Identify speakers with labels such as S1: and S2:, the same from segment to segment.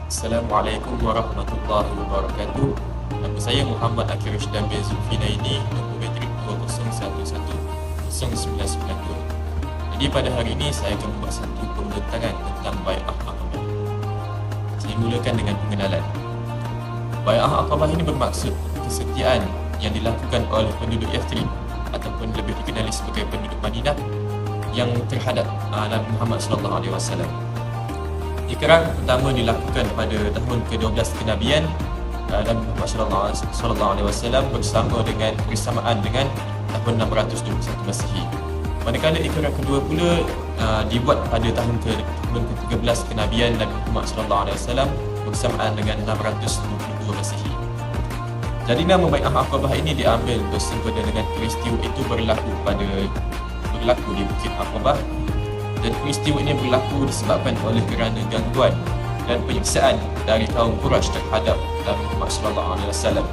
S1: Assalamualaikum warahmatullahi wabarakatuh. Nama saya Muhammad Akir Rushdam bin Zulfinaini, nombor metrik 201109092. Jadi pada hari ini saya akan membuat satu pembentaran tentang Bai'ah Aqabah. Saya mulakan dengan pengenalan. Bai'ah Aqabah ini bermaksud kesetiaan yang dilakukan oleh penduduk Yathrib ataupun lebih dikenali sebagai penduduk Madinah yang terhadap Nabi Muhammad SAW. Ikrar pertama dilakukan pada tahun ke-12 kenabian Nabi Muhammad SAW bersamaan dengan tahun 621 Masihi. Manakala ikrar kedua pula dibuat pada tahun ke-13 kenabian Nabi Muhammad SAW bersamaan dengan 622 Masihi. Jadi nama Bai'ah Aqabah ini diambil bersempena dengan peristiwa itu berlaku di Bukit Aqabah, dan peristiwa ini berlaku disebabkan oleh kerana gangguan dan penyiksaan dari kaum Quraisy terhadap Nabi Muhammad SAW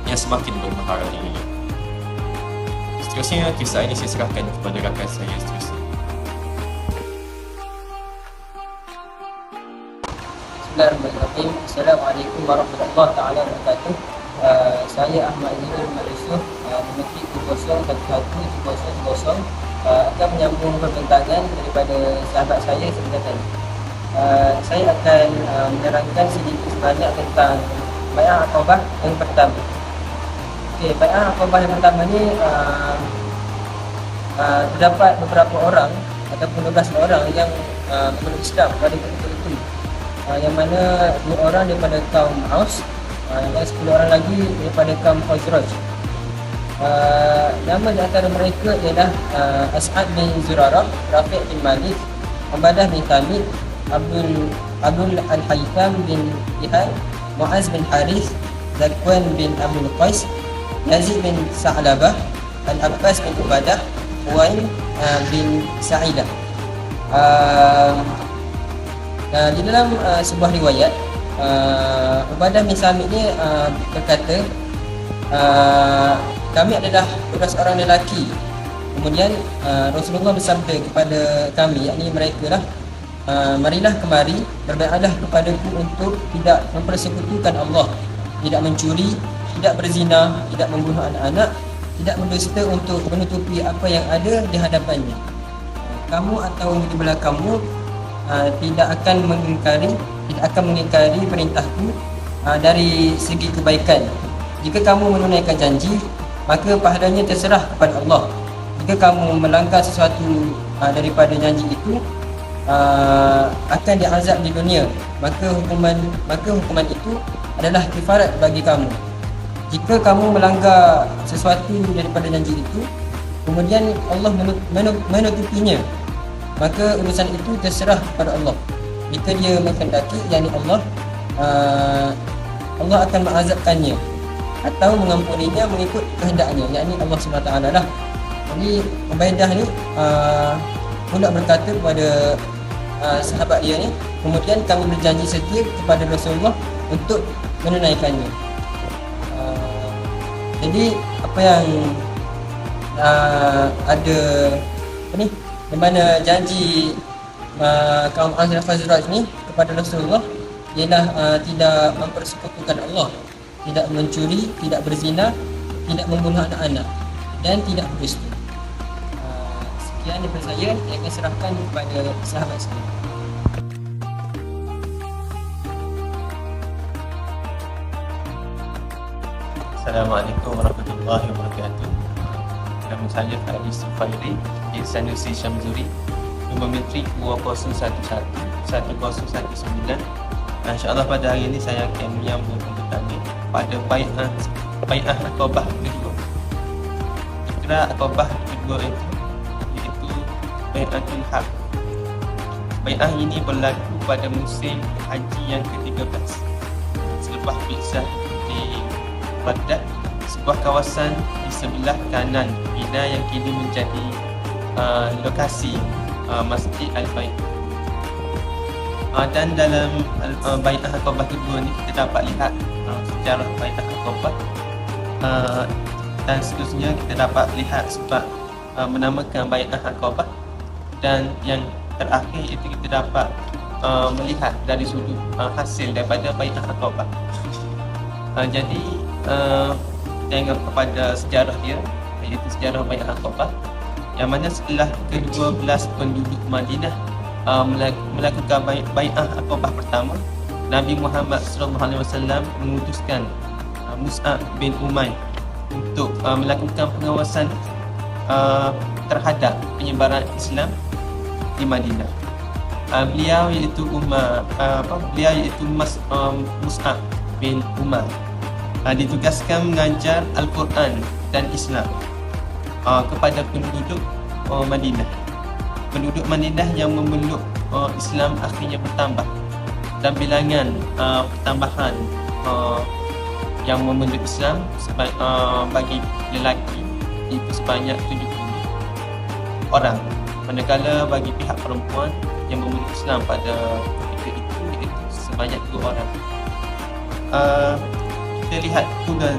S1: yang semakin bermahara ini. Seterusnya, kisah ini saya serahkan kepada rakan saya seterusnya.
S2: Bismillahirrahmanirrahim. Assalamualaikum warahmatullahi taala wabarakatuh. Saya Ahmad Zainul Malaysia, Menteri 2011-2010, akan menyambung perbincangan daripada sahabat saya sebentar tadi. Saya akan menerangkan sedikit sebanyak tentang Bai'ah Aqabah yang pertama. Okey, Bai'ah Aqabah yang pertama ni terdapat beberapa orang ataupun 12 orang yang memeluk Islam pada ketika itu. Yang mana 2 orang daripada kaum Aus dan 10 orang lagi daripada kaum Khazraj. Nama di antara mereka ialah As'ad bin Zurarah, Rafi' bin Malik, Ubadah bin Thamid, Abdul Al-Haytham bin Ihan, Mu'az bin Harith, Zakwan bin Abdul Qais, Yazid bin Sa'labah, Al-Abbas bin Ubadah, Huwain bin Sa'idah. Di dalam sebuah riwayat, Ubadah bin Samit ni berkata, kami adalah 12 orang lelaki. Kemudian Rasulullah bersabda kepada kami, yakni mereka lah, marilah kemari, berbaiatlah kepadaku untuk tidak mempersekutukan Allah, tidak mencuri, tidak berzina, tidak membunuh anak-anak, tidak mendusta untuk menutupi apa yang ada di hadapannya. Kamu atau di belakangmu tidak akan mengingkari perintahku dari segi kebaikan. Jika kamu menunaikan janji, maka pahalanya terserah kepada Allah. Jika kamu melanggar sesuatu daripada janji itu, akan diazab di dunia, maka hukuman itu adalah kifarat bagi kamu. Jika kamu melanggar sesuatu daripada janji itu, kemudian Allah menutupinya, maka urusan itu terserah kepada Allah. Jika dia menghendaki, yakni Allah akan mengazabkannya atau mengampuninya mengikut kehendaknya, yakni Allah SWT lah. Jadi Ubaidah ni pula berkata kepada sahabat dia ni, kemudian kami berjanji setia kepada Rasulullah untuk menunaikannya. Jadi apa yang ada ni, di mana janji kaum Aus dan Khazraj ni kepada Rasulullah ialah tidak mempersekutukan Allah, tidak mencuri, tidak berzina, tidak membunuh anak-anak, dan tidak berdusta. Sekian daripada saya akan serahkan kepada sahabat saya.
S1: Assalamualaikum warahmatullahi wabarakatuh. Nama saya Fahdi Sufairi, Sanusi Syamzuri, nombor metrik 201111019. InsyaAllah pada hari ini saya akan menyambung pembincangan pada Bai'ah Aqabah kedua. Ikrar Aqabah kedua iaitu Bai'atul Haq. Bai'ah ini berlaku pada musim haji yang ke-13 selepas Bi'sah di Baghdad, sebuah kawasan di sebelah kanan Mina yang kini menjadi lokasi Masjid Al-Bait. Dan dalam Bai'ah Aqabah kedua ni kita dapat lihat sejarah Bai'ah Aqabah, dan seterusnya kita dapat lihat sebab menamakan Bai'ah Aqabah, dan yang terakhir itu kita dapat
S3: melihat dari sudut hasil daripada Bai'ah Aqabah. Jadi tengok kepada sejarah dia, iaitu sejarah Bai'ah Aqabah, yang mana setelah ke-12 penduduk Madinah melakukan Bai'ah Aqabah pertama, Nabi Muhammad SAW mengutuskan Mus'ab bin Umair untuk melakukan pengawasan terhadap penyebaran Islam di Madinah. Beliau iaitu Mus'ab bin Umair ditugaskan mengajar Al-Quran dan Islam kepada penduduk Madinah. Penduduk Madinah yang memeluk Islam akhirnya bertambah, dan bilangan pertambahan yang memeluk Islam bagi lelaki itu sebanyak 70 orang, manakala bagi pihak perempuan yang memeluk Islam pada ketika itu iaitu sebanyak 2 orang. Kita lihat pula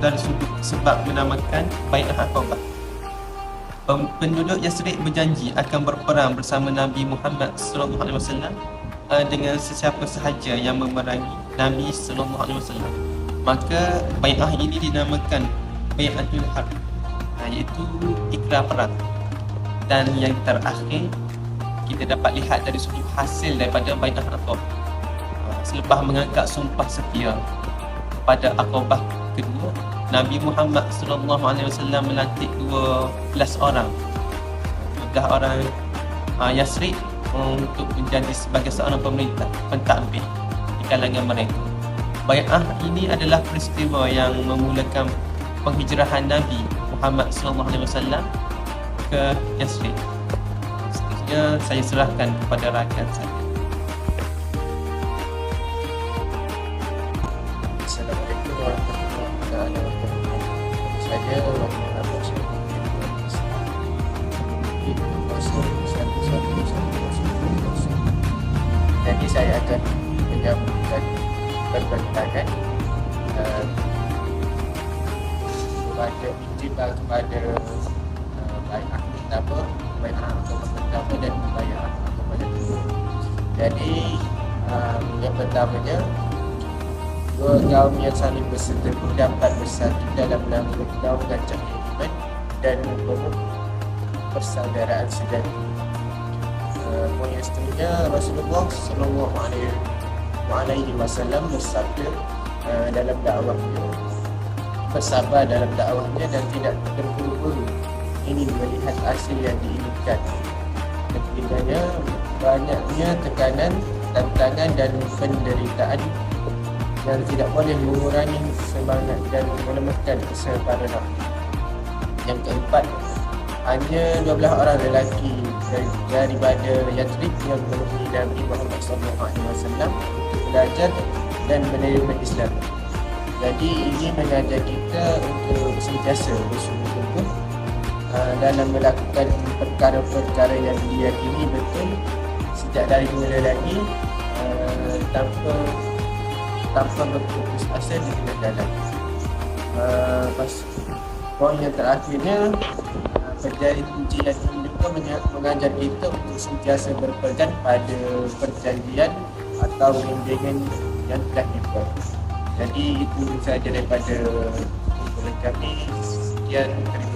S3: dari sudut sebab menamakan Bai'ah Aqabah. Penduduk Yasrib berjanji akan berperang bersama Nabi Muhammad SAW dengan sesiapa sahaja yang memerangi Nabi SAW. Maka bai'ah ini dinamakan Bai'atul Harb, iaitu ikrar perang. Dan yang terakhir, kita dapat lihat dari sudut hasil daripada Bai'ah Aqabah. Selepas mengangkat sumpah setia pada Aqabah kedua, Nabi Muhammad SAW melantik 12 orang Yasrib untuk menjadi sebagai seorang pemerintah pentadbir di kalangan mereka. Bai'ah ini adalah peristiwa yang memulakan penghijrahan Nabi Muhammad SAW ke Yasrib. Seterusnya saya serahkan kepada rakan saya.
S4: Assalamualaikum warahmatullahi wabarakatuh. Saya Muhammad Syarif. Jadi saya akan menyambungkan perbincangan kepada ijtihad kepada Bai'ah pertama, Bai'ah pertama dan Bai'ah kedua. Jadi yang pertamanya, dua kaum yang saling berseteru dapat bersatu dalam nama dan iman dan membangun persaudaraan sejati. Poin yang seterusnya, Rasulullah SAW bersabda dalam dakwahnya, bersabar dalam dakwahnya dan tidak terburu-buru ingin melihat hasil yang diinginkan. Ketiganya, banyaknya tekanan, tantangan dan penderitaan yang tidak boleh mengurangi semangat dan melemahkan kesabaran. Yang keempat, hanya 12 orang lelaki daripada Yathrib yang menemui Nabi Muhammad SAW untuk belajar dan menerima Islam. Jadi ini mengajar kita untuk sentiasa bersungguh-sungguh dalam melakukan perkara-perkara yang diyakini betul sejak dari mula lagi, tanpa berputus asa di tengah jalan. Poin yang terakhirnya, perjalanan Injilan ini juga mengajar kita untuk sentiasa berpegang pada perjanjian atau bimbingan yang telah dibuat. Jadi itu sahaja daripada kami. Sekian, terima